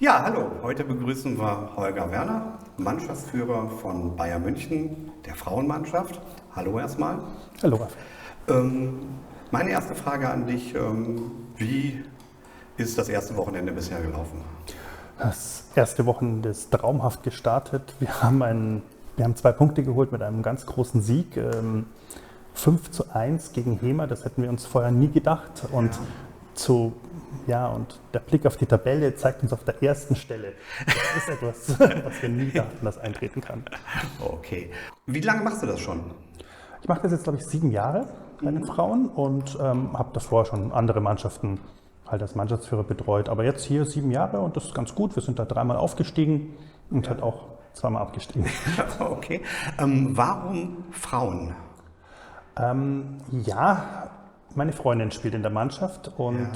Ja, hallo. Heute begrüßen wir Holger Werner, Mannschaftsführer von Bayern München, der Frauenmannschaft. Hallo erstmal. Hallo, Ralf. Ähm, Meine erste Frage an dich, wie ist das erste Wochenende bisher gelaufen? Das erste Wochenende ist traumhaft gestartet. Wir haben 2 Punkte geholt mit einem ganz großen Sieg. 5:1 gegen Hemer, das hätten wir uns vorher nie gedacht. Und und der Blick auf die Tabelle zeigt uns auf der ersten Stelle. Das ist etwas, was wir nie dachten, das eintreten kann. Okay. Wie lange machst du das schon? Ich mache das jetzt, glaube ich, 7 Jahre bei den Frauen und habe davor schon andere Mannschaften halt als Mannschaftsführer betreut. Aber jetzt hier 7 Jahre und das ist ganz gut. Wir sind da 3-mal aufgestiegen und halt auch 2-mal abgestiegen. Okay. Warum Frauen? Meine Freundin spielt in der Mannschaft und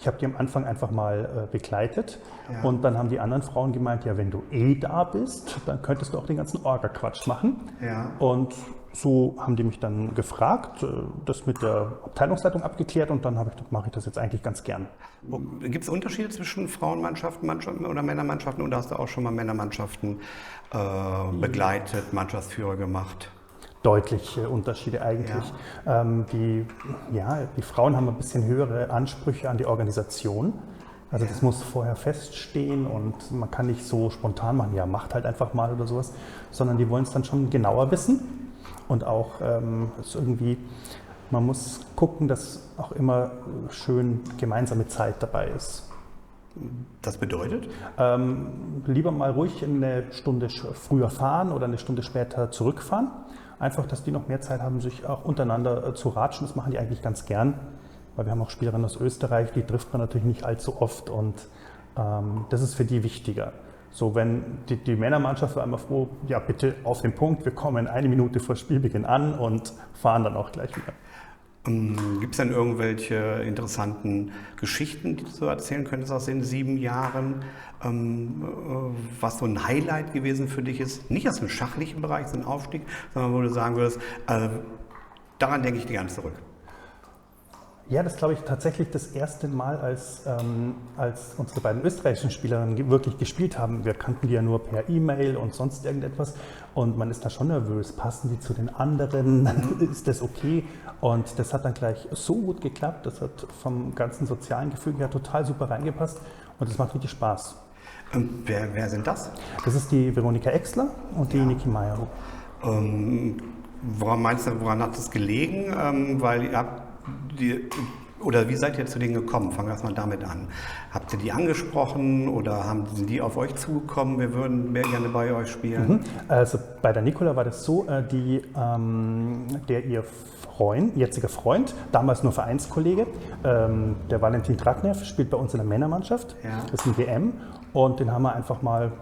ich habe die am Anfang einfach mal begleitet. Ja. Und dann haben die anderen Frauen gemeint, ja, wenn du da bist, dann könntest du auch den ganzen Orga-Quatsch machen. Ja. Und so haben die mich dann gefragt, das mit der Abteilungsleitung abgeklärt und dann mache ich das jetzt eigentlich ganz gern. Gibt es Unterschiede zwischen Frauenmannschaften oder Männermannschaften oder hast du auch schon mal Männermannschaften begleitet, Mannschaftsführer gemacht? Deutliche Unterschiede eigentlich. Die Frauen haben ein bisschen höhere Ansprüche an die Organisation. Also das muss vorher feststehen und man kann nicht so spontan machen, ja, macht halt einfach mal oder sowas, sondern die wollen es dann schon genauer wissen. Und auch man muss gucken, dass auch immer schön gemeinsame Zeit dabei ist. Das bedeutet? Lieber mal ruhig eine Stunde früher fahren oder eine Stunde später zurückfahren. Einfach, dass die noch mehr Zeit haben, sich auch untereinander zu ratschen. Das machen die eigentlich ganz gern, weil wir haben auch Spielerinnen aus Österreich, die trifft man natürlich nicht allzu oft und das ist für die wichtiger. So, wenn die Männermannschaft war immer froh, ja bitte auf den Punkt, wir kommen 1 Minute vor Spielbeginn an und fahren dann auch gleich wieder. Gibt es denn irgendwelche interessanten Geschichten, die du so erzählen könntest aus den 7 Jahren, was so ein Highlight gewesen für dich ist? Nicht aus dem schachlichen Bereich, so ein Aufstieg, sondern wo du sagen würdest, daran denke ich die ganze zurück. Ja, das glaube ich tatsächlich das erste Mal, als unsere beiden österreichischen Spielerinnen wirklich gespielt haben. Wir kannten die ja nur per E-Mail und sonst irgendetwas und man ist da schon nervös. Passen die zu den anderen? Ist das okay? Und das hat dann gleich so gut geklappt. Das hat vom ganzen sozialen Gefüge her total super reingepasst und das macht richtig Spaß. Wer sind das? Das ist die Veronika Exler und die Niki Meyerhoff. Woran meinst du, woran hat es gelegen? Weil ihr habt oder wie seid ihr zu denen gekommen? Fangen wir erstmal damit an. Habt ihr die angesprochen oder sind die auf euch zugekommen? Wir würden mehr gerne bei euch spielen. Also bei der Nicola war das so, ihr jetziger Freund, damals nur Vereinskollege, der Valentin Tratnev, spielt bei uns in der Männermannschaft. Ja. Das ist ein WM und den haben wir einfach mal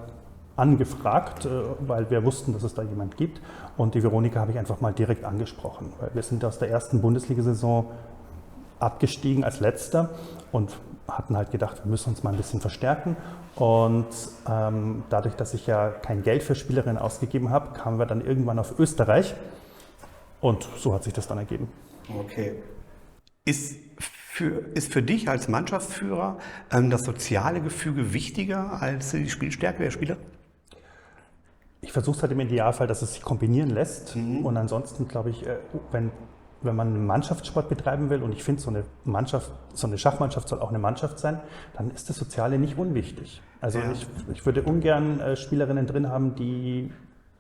angefragt, weil wir wussten, dass es da jemand gibt. Und die Veronika habe ich einfach mal direkt angesprochen, weil wir sind aus der ersten Bundesliga-Saison abgestiegen als Letzter und hatten halt gedacht, wir müssen uns mal ein bisschen verstärken. Und dadurch, dass ich ja kein Geld für Spielerinnen ausgegeben habe, kamen wir dann irgendwann auf Österreich und so hat sich das dann ergeben. Okay. Ist für dich als Mannschaftsführer das soziale Gefüge wichtiger als die Spielstärke der Spieler? Ich versuche es halt im Idealfall, dass es sich kombinieren lässt. Und ansonsten glaube ich, wenn man einen Mannschaftssport betreiben will und ich finde, so eine Schachmannschaft soll auch eine Mannschaft sein, dann ist das Soziale nicht unwichtig. Also ich würde ungern Spielerinnen drin haben, die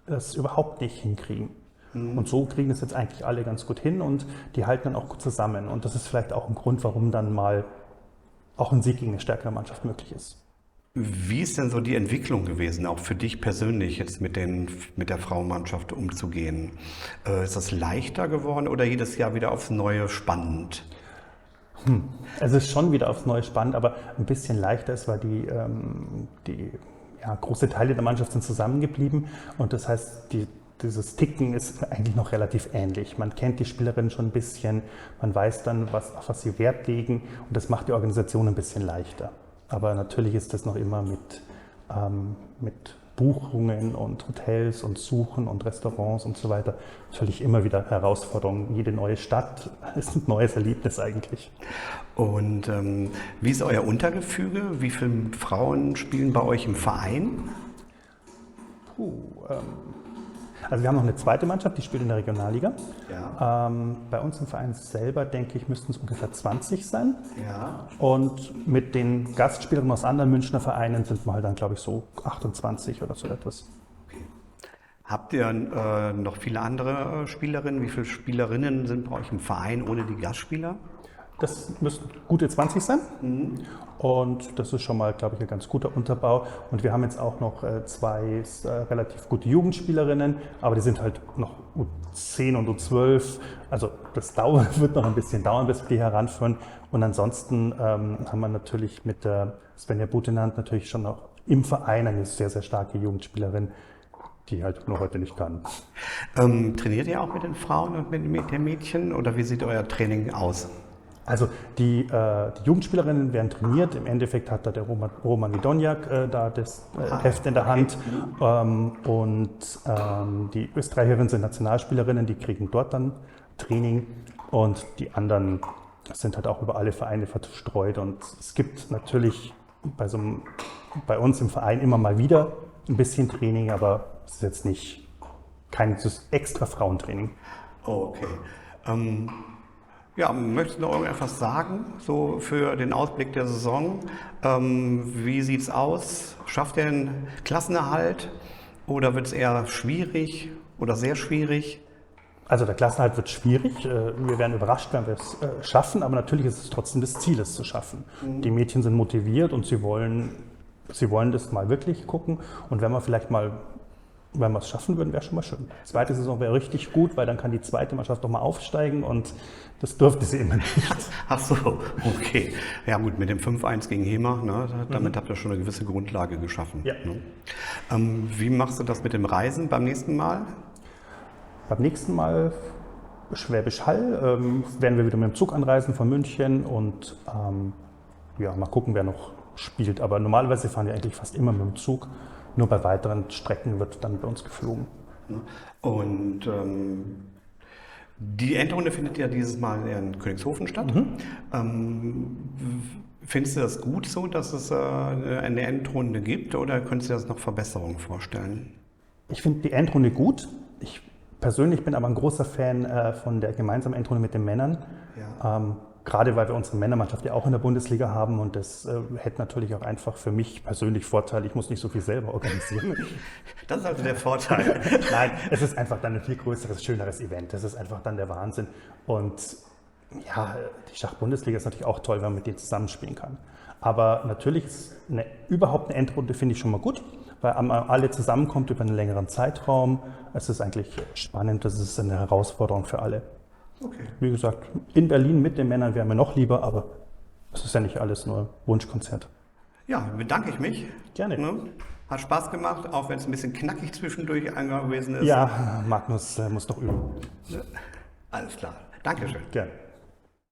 das überhaupt nicht hinkriegen. Und so kriegen es jetzt eigentlich alle ganz gut hin und die halten dann auch gut zusammen. Und das ist vielleicht auch ein Grund, warum dann mal auch ein Sieg gegen eine stärkere Mannschaft möglich ist. Wie ist denn so die Entwicklung gewesen, auch für dich persönlich jetzt mit der Frauenmannschaft umzugehen? Ist das leichter geworden oder jedes Jahr wieder aufs Neue spannend? Es ist schon wieder aufs Neue spannend, aber ein bisschen leichter ist, weil große Teile der Mannschaft sind zusammengeblieben und das heißt, dieses Ticken ist eigentlich noch relativ ähnlich. Man kennt die Spielerinnen schon ein bisschen, man weiß dann, auf was sie Wert legen und das macht die Organisation ein bisschen leichter. Aber natürlich ist das noch immer mit Buchungen und Hotels und Suchen und Restaurants und so weiter. Natürlich immer wieder Herausforderungen. Jede neue Stadt ist ein neues Erlebnis eigentlich. Und wie ist euer Untergefüge? Wie viele Frauen spielen bei euch im Verein? Also wir haben noch eine zweite Mannschaft, die spielt in der Regionalliga. Ja. Bei uns im Verein selber, denke ich, müssten es ungefähr 20 sein. Ja. Und mit den Gastspielerinnen aus anderen Münchner Vereinen sind wir halt dann, glaube ich, so 28 oder so etwas. Habt ihr noch viele andere Spielerinnen? Wie viele Spielerinnen sind bei euch im Verein ohne die Gastspieler? Das müssten gute 20 sein. Und das ist schon mal, glaube ich, ein ganz guter Unterbau. Und wir haben jetzt auch noch zwei relativ gute Jugendspielerinnen, aber die sind halt noch U10 und U12. Also das wird noch ein bisschen dauern, bis wir die heranführen. Und ansonsten haben wir natürlich mit der Svenja Butenant natürlich schon auch im Verein eine sehr, sehr starke Jugendspielerin, die halt nur heute nicht kann. Trainiert ihr auch mit den Frauen und mit den Mädchen oder wie sieht euer Training aus? Also die Jugendspielerinnen werden trainiert. Im Endeffekt hat da der Roman Widoniak da das Heft in der Hand. Die Österreicherinnen sind Nationalspielerinnen, die kriegen dort dann Training. Und die anderen sind halt auch über alle Vereine verstreut. Und es gibt natürlich bei uns im Verein immer mal wieder ein bisschen Training, aber es ist jetzt nicht kein extra Frauentraining. Okay. Ja, möchtest du noch irgendetwas sagen, so für den Ausblick der Saison? Wie sieht es aus? Schafft ihr einen Klassenerhalt oder wird es eher schwierig oder sehr schwierig? Also der Klassenerhalt wird schwierig. Wir werden überrascht, wenn wir es schaffen, aber natürlich ist es trotzdem das Ziel, es zu schaffen. Die Mädchen sind motiviert und sie wollen das mal wirklich gucken. Und wenn wir es schaffen würden, wäre schon mal schön. Die zweite Saison wäre richtig gut, weil dann kann die zweite Mannschaft doch mal aufsteigen und das dürfte sie immer nicht. Ach so, okay. Ja gut, mit dem 5-1 gegen Hema, ne, damit habt ihr schon eine gewisse Grundlage geschaffen. Ja. Ne? Wie machst du das mit dem Reisen beim nächsten Mal? Beim nächsten Mal Schwäbisch Hall werden wir wieder mit dem Zug anreisen von München und mal gucken, wer noch spielt. Aber normalerweise fahren wir eigentlich fast immer mit dem Zug. Nur bei weiteren Strecken wird dann bei uns geflogen. Und die Endrunde findet ja dieses Mal in Königshofen statt. Findest du das gut so, dass es eine Endrunde gibt oder könntest du dir das noch Verbesserungen vorstellen? Ich finde die Endrunde gut. Ich persönlich bin aber ein großer Fan von der gemeinsamen Endrunde mit den Männern. Ja. Gerade weil wir unsere Männermannschaft ja auch in der Bundesliga haben und das hätte natürlich auch einfach für mich persönlich Vorteile. Ich muss nicht so viel selber organisieren. Das ist also der Vorteil. Nein, es ist einfach dann ein viel größeres, schöneres Event. Das ist einfach dann der Wahnsinn. Und ja, die Schachbundesliga ist natürlich auch toll, wenn man mit denen zusammenspielen kann. Aber natürlich ist überhaupt eine Endrunde, finde ich schon mal gut, weil alle zusammenkommt über einen längeren Zeitraum. Es ist eigentlich spannend, das ist eine Herausforderung für alle. Okay. Wie gesagt, in Berlin mit den Männern wäre mir noch lieber, aber es ist ja nicht alles nur Wunschkonzert. Ja, bedanke ich mich. Gerne. Ne? Hat Spaß gemacht, auch wenn es ein bisschen knackig zwischendurch gewesen ist. Ja, Magnus muss doch üben. Alles klar. Dankeschön. Gerne.